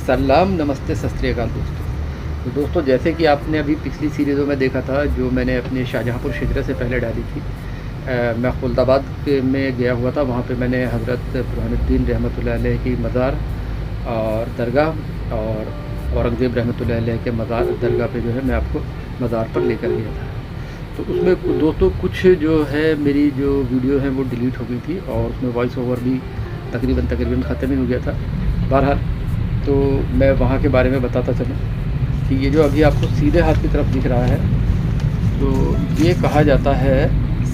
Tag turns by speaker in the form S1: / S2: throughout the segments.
S1: सलाम, नमस्ते, सत श्री अकाल दोस्तों। तो दोस्तों, जैसे कि आपने अभी पिछली सीरीज़ों में देखा था, जो मैंने अपने शाहजहाँपुर हिजरा से पहले डाली थी, मैं खुलदाबाद में गया हुआ था। वहाँ पे मैंने हज़रत बुरहानुद्दीन रहमतुल्लाह अलैह की मज़ार और दरगाह और औरंगज़ेब रहमतुल्लाह अलैह के मज़ार दरगाह पे जो है मैं आपको मज़ार पर लेकर गया था। तो उसमें दोस्तों कुछ जो है मेरी जो वीडियो है वो डिलीट हो गई थी और उसमें वॉइस ओवर भी तकरीबन ख़त्म ही हो गया था। बहरहाल, तो मैं वहाँ के बारे में बताता चलूँ कि ये जो अभी आपको सीधे हाथ की तरफ दिख रहा है, तो ये कहा जाता है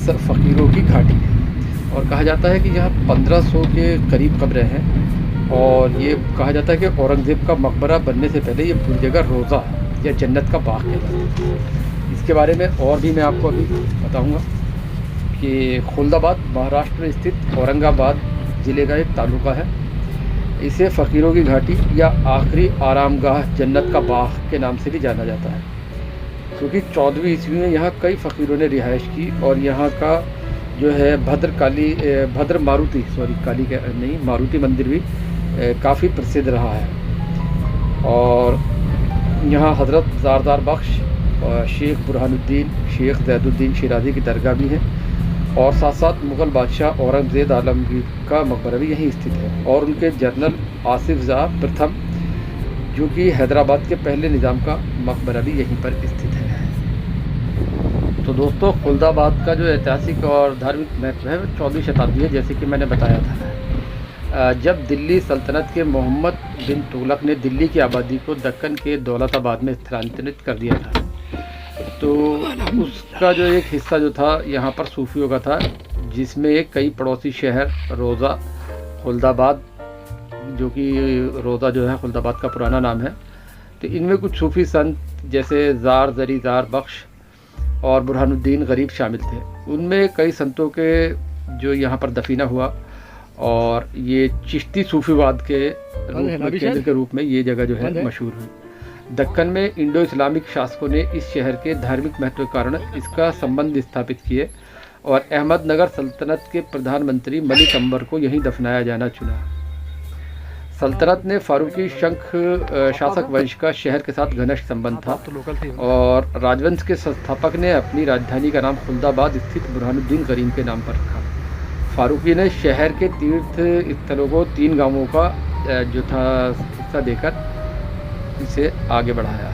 S1: फ़कीरों की घाटी है। और कहा जाता है कि यहाँ 1500 के करीब कब्रें हैं। और ये कहा जाता है कि औरंगज़ेब का मकबरा बनने से पहले ये पूरी जगह रोज़ा या जन्नत का बाग कहलाता है। इसके बारे में और भी मैं आपको अभी बताऊँगा कि खुलदाबाद महाराष्ट्र में स्थित औरंगाबाद ज़िले का एक तालुका है। इसे फ़कीरों की घाटी या आखिरी आरामगाह जन्नत का बाग के नाम से भी जाना जाता है, क्योंकि 14वीं ईस्वी में यहाँ कई फ़कीरों ने रिहाइश की। और यहाँ का जो है भद्र मारुति मंदिर भी काफ़ी प्रसिद्ध रहा है। और यहाँ हज़रत ज़ारदार बख्श और शेख बुरहानुद्दीन शेख ज़ैदुद्दीन शिराज़ी की दरगाह भी है। और साथ साथ मुग़ल बादशाह औरंगज़ेब आलमगीर का मकबरा भी यहीं स्थित है। और उनके जनरल आसिफ ज़ाह प्रथम, जो कि हैदराबाद के पहले निज़ाम का मकबरा भी यहीं पर स्थित है। तो दोस्तों, खुलदाबाद का जो ऐतिहासिक और धार्मिक महत्व है वो 14वीं शताब्दी है, जैसे कि मैंने बताया था। जब दिल्ली सल्तनत के मोहम्मद बिन तुगलक ने दिल्ली की आबादी को दक्कन के दौलताबाद में स्थानांतरित कर दिया था, तो उसका जो एक हिस्सा जो था यहाँ पर सूफियों का था, जिसमें एक कई पड़ोसी शहर रोज़ा, खुलदाबाद, जो कि रोज़ा जो है खुलदाबाद का पुराना नाम है, तो इनमें कुछ सूफ़ी संत जैसे ज़ार बख्श और बुरहानुद्दीन गरीब शामिल थे। उनमें कई संतों के जो यहाँ पर दफीना हुआ। और ये चिश्ती सूफीवाद के केंद्र के रूप में ये जगह जो है मशहूर हुई। दक्कन में इंडो इस्लामिक शासकों ने इस शहर के धार्मिक महत्व के कारण इसका संबंध स्थापित किए और अहमदनगर सल्तनत के प्रधानमंत्री मलिक अंबर को यहीं दफनाया जाना चुना। सल्तनत ने फारूकी शंख शासक वंश का शहर के साथ घनिष्ठ संबंध था और राजवंश के संस्थापक ने अपनी राजधानी का नाम खुलदाबाद स्थित बुरहानुद्दीन गरीब के नाम पर रखा। फारूकी ने शहर के तीर्थ स्थलों को 3 गांवों का जो था हिस्सा देकर इसे आगे बढ़ाया।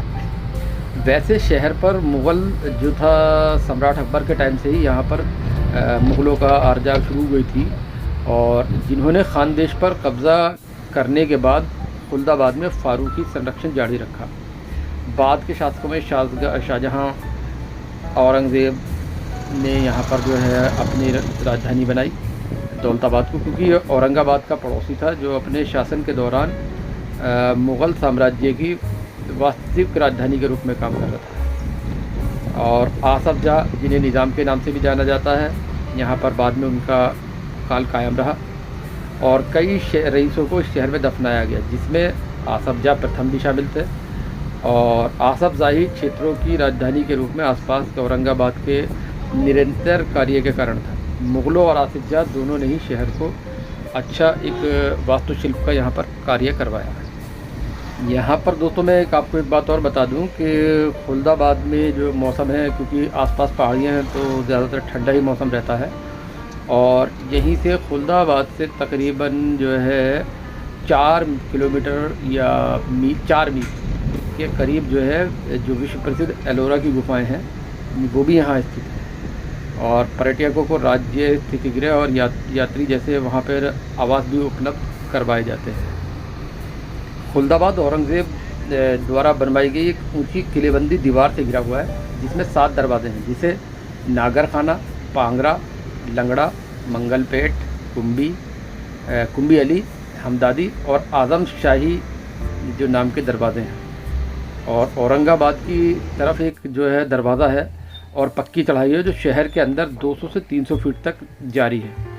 S1: वैसे शहर पर मुग़ल जो था सम्राट अकबर के टाइम से ही यहाँ पर मुग़लों का आर्जा शुरू हुई थी, और जिन्होंने खानदेश पर कब्ज़ा करने के बाद खुलदाबाद में फारूकी संरक्षण जारी रखा। बाद के शासकों में शाहजहाँ औरंगज़ेब ने यहाँ पर जो है अपनी राजधानी बनाई दौलताबाद को, क्योंकि ये औरंगाबाद का पड़ोसी था जो अपने शासन के दौरान मुग़ल साम्राज्य की वास्तविक राजधानी के रूप में काम कर रहा था। और आसफ जाह, जिन्हें निज़ाम के नाम से भी जाना जाता है, यहाँ पर बाद में उनका काल कायम रहा और कई रईसों को इस शहर में दफनाया गया, जिसमें आसफ जाह प्रथम भी शामिल थे। और आसफ जाही क्षेत्रों की राजधानी के रूप में आसपास के औरंगाबाद के निरंतर कार्य के कारण था। मुग़लों और आसिफ जाह दोनों ने ही शहर को अच्छा एक वास्तुशिल्प का यहाँ पर कार्य करवाया है। यहाँ पर दोस्तों मैं आपको एक बात और बता दूँ कि खुलदाबाद में जो मौसम है, क्योंकि आसपास पहाड़ियाँ हैं तो ज़्यादातर ठंडा ही मौसम रहता है। और यहीं से खुलदाबाद से तकरीबन जो है 4 किलोमीटर या 4 मील के करीब जो है जो विश्व प्रसिद्ध एलोरा की गुफाएँ हैं, वो भी यहाँ स्थित है। और पर्यटकों को राज्य स्थितिगृह और यात्री जैसे वहाँ पर आवास भी उपलब्ध करवाए जाते हैं। खुलदाबाद औरंगज़ेब द्वारा बनवाई गई एक ऊंची किलेबंदी दीवार से घिरा हुआ है, जिसमें 7 दरवाजे हैं, जिसे नागर खाना, पांगरा, लंगड़ा, मंगलपेट, कुंभी अली, हमदादी और आज़म शाही जो नाम के दरवाजे हैं। और औरंगाबाद की तरफ एक जो है दरवाज़ा है और पक्की चढ़ाई है, जो शहर के अंदर 200 से 300 फीट तक जारी है।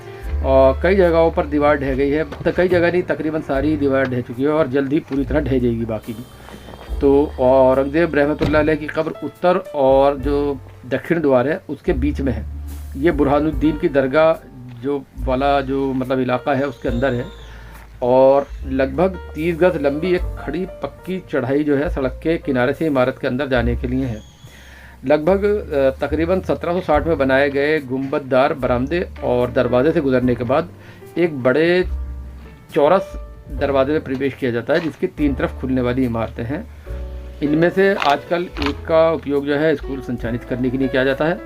S1: और कई जगहों पर दीवार ढह गई है, तो कई जगह नहीं, तकरीबन सारी दीवार ढह चुकी है और जल्द ही पूरी तरह ढह जाएगी बाकी भी। तो औरंगज़ेब रहमतुल्लाह अलैह की कब्र उत्तर और जो दक्षिण द्वार है उसके बीच में है। ये बुरहानुद्दीन की दरगाह जो वाला जो मतलब इलाका है उसके अंदर है। और लगभग 30 गज लंबी एक खड़ी पक्की चढ़ाई जो है सड़क के किनारे से इमारत के अंदर जाने के लिए है। लगभग तकरीबन 1760 में बनाए गए गुंबददार बरामदे और दरवाजे से गुजरने के बाद एक बड़े चौरस दरवाजे में प्रवेश किया जाता है, जिसकी 3 तरफ खुलने वाली इमारतें हैं। इनमें से आजकल एक का उपयोग जो है स्कूल संचालित करने के लिए किया जाता है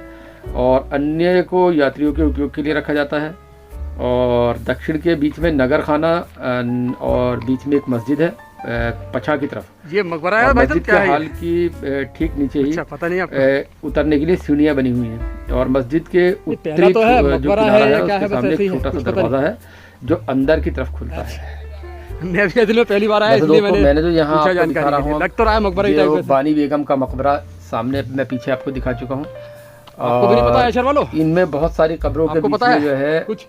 S1: और अन्य को यात्रियों के उपयोग के लिए रखा जाता है। और दक्षिण के बीच में नगर खाना और बीच में एक मस्जिद है पछा की तरफ।
S2: ये मकबरा है भाई साहब,
S1: मस्जिद के हाल की ठीक नीचे ही
S2: पता नहीं आपको
S1: उतरने के लिए सीढ़ियाँ बनी हुई हैं और मस्जिद के उत्तरी
S2: तो है,
S1: जो किनारा है उसके सामने एक
S2: है,
S1: छोटा सा दरवाजा है जो अंदर की तरफ खुलता है।
S2: मैं भी दिल में पहली बार आया, इसलिए
S1: मैंने जो यहाँ आपको दिखा रहा हूँ
S2: लग तो रहा है मकबरा टाइप का।
S1: बानी बेगम का मकबरा सामने मैं पीछे आपको दिखा चुका हूँ।
S2: आपको भी नहीं पता है शहर वालों?
S1: इनमें बहुत सारी कब्रों के बीच में जो है कुछ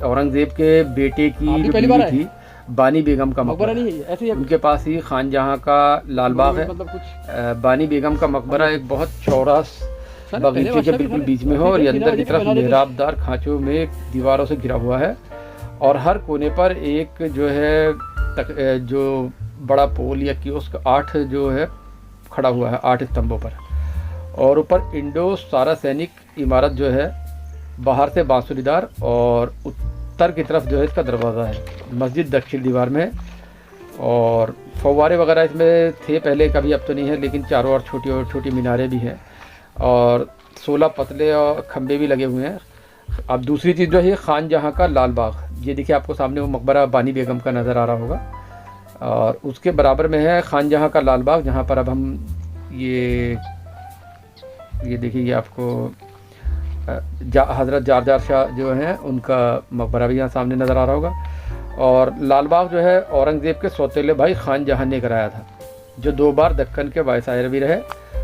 S1: औरंगजेब के बेटे की जो बीवी थी बानी बेगम का मकबरा नहीं है, ऐसे उनके पास ही खान जहाँ का लाल बाग है। मतलब बानी बेगम का मकबरा एक बहुत चौड़ा बगीचे के बिल्कुल बीच में हो और ये अंदर की तरफ मेहराबदार खांचों में दीवारों से घिरा हुआ है और हर कोने पर एक जो है जो बड़ा पोल या कियोस्क 8 जो है खड़ा हुआ है 8 स्तंभों पर। और ऊपर इंडो सारा सैनिक इमारत जो है बाहर से बांसुरीदार और उत्तर की तरफ जो है इसका दरवाज़ा है। मस्जिद दक्षिण दीवार में है और फव्वारे वगैरह इसमें थे पहले, कभी अब तो नहीं है, लेकिन चारों ओर छोटी मीनारें भी हैं और 16 पतले और खंबे भी लगे हुए हैं। अब दूसरी चीज़ जो है खान जहाँ का लाल बाग, ये देखिए आपको सामने वो मकबरा बानी बेगम का नज़र आ रहा होगा और उसके बराबर में है खान जहाँ का लाल बाग, जहाँ पर अब हम ये देखिए ये आपको हज़रत जार शाह जो हैं उनका मकबरा भी यहाँ सामने नज़र आ रहा होगा। और लाल बाग जो है औरंगज़ेब के सौतेले भाई खान जहाँ ने कराया था, जो 2 बार दक्कन के वायसराय भी रहे।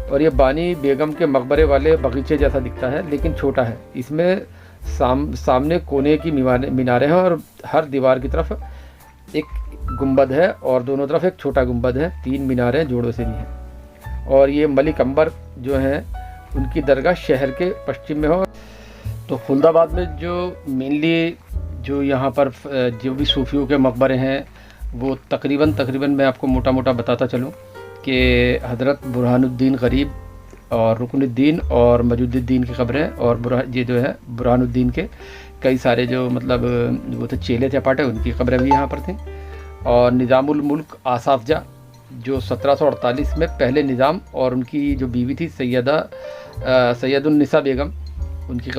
S1: और ये बानी बेगम के मकबरे वाले बगीचे जैसा दिखता है लेकिन छोटा है। इसमें सामने कोने की मीनारें हैं और हर दीवार की तरफ एक गुंबद है और दोनों तरफ एक छोटा गुंबद है। 3 मीनारें जोड़ों से भी हैं। और ये मलिक अंबर जो हैं उनकी दरगाह शहर के पश्चिम में हो। तो फुल्दाबाद में जो मेनली जो यहाँ पर जो भी सूफियों के मकबरे हैं वो तकरीबन मैं आपको मोटा मोटा बताता चलूँ कि हज़रत बुरहानुद्दीन गरीब और रुकनुद्दीन और मजूदुद्दीन की कब्रें और ये जो है बुरहानुद्दीन के कई सारे जो मतलब वो थे चेले चपाटे उनकी कब्रें भी यहाँ पर थीं। और निज़ामुल मुल्क आसाफजा जो 1748 में पहले निज़ाम और उनकी जो बीवी थी सैयदुन्निसा बेगम, उनकी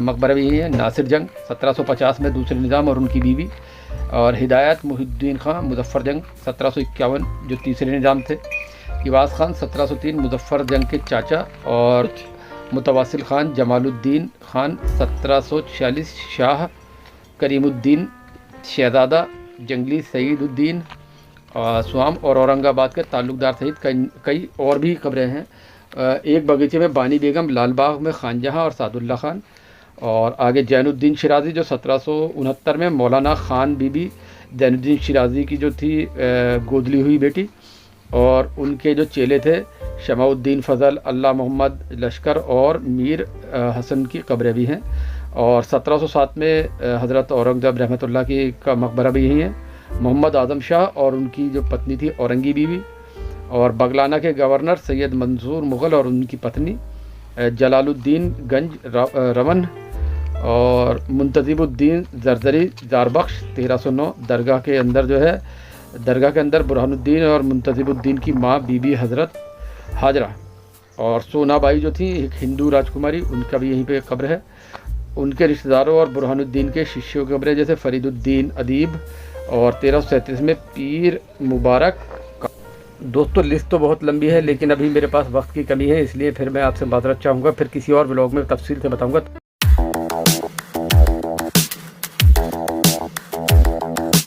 S1: मकबरा भी यही है। नासिर जंग 1750 में दूसरे निज़ाम और उनकी बीवी। और हिदायत मुहिद्दीन खान मुजफ्फर जंग 1751 जो तीसरे निज़ाम थे। इवाज़ खान 1703 मुजफ्फर जंग के चाचा। और मुतवासिल खान जमालुद्दीन खान 1746 शाह करीमुद्दीन शहज़ादा जंगली सईदुद्दीन स्वाम और औरंगाबाद के ताल्लुकदार सहित कई और भी कब्रें हैं। एक बगीचे में बानी बेगम, लाल बाग में खान जहाँ और सादुल्ला खान। और आगे जैनुद्दीन शिराज़ी जो 1769 में मौलाना खान बीबी जैनुद्दीन शिराज़ी की जो थी गोदली हुई बेटी और उनके जो चेले थे शमाउद्दीन फ़ज़ल, अल्लाह मोहम्मद लश्कर और मीर हसन की कब्रें भी हैं। और 1707 में हज़रत औरंगज़ेब रहमतुल्लाह की का मकबरा भी यही है। मोहम्मद आज़म शाह और उनकी जो पत्नी थी औरंगी बीवी। और बगलाना के गवर्नर सैयद मंसूर मुग़ल और उनकी पत्नी जलालुद्दीन गंज रमन। और मुंतज़िबुद्दीन ज़रज़री ज़ारबख्श 1309 दरगाह के अंदर जो है दरगाह के अंदर बुरहानुद्दीन और मुंतज़िबुद्दीन की माँ बीबी हज़रत हाजरा। और सोनाबाई जो थी एक हिंदू राजकुमारी, उनका भी यहीं पे कब्र है। उनके रिश्तेदारों और बुरहानुद्दीन के शिष्यों की कब्रें जैसे फरीदुद्दीन अदीब और 1337 में पीर मुबारक। दोस्तों लिस्ट तो बहुत लंबी है लेकिन अभी मेरे पास वक्त की कमी है, इसलिए फिर मैं आपसे माज़रत चाहूँगा, फिर किसी और व्लॉग में तफसील से बताऊँगा।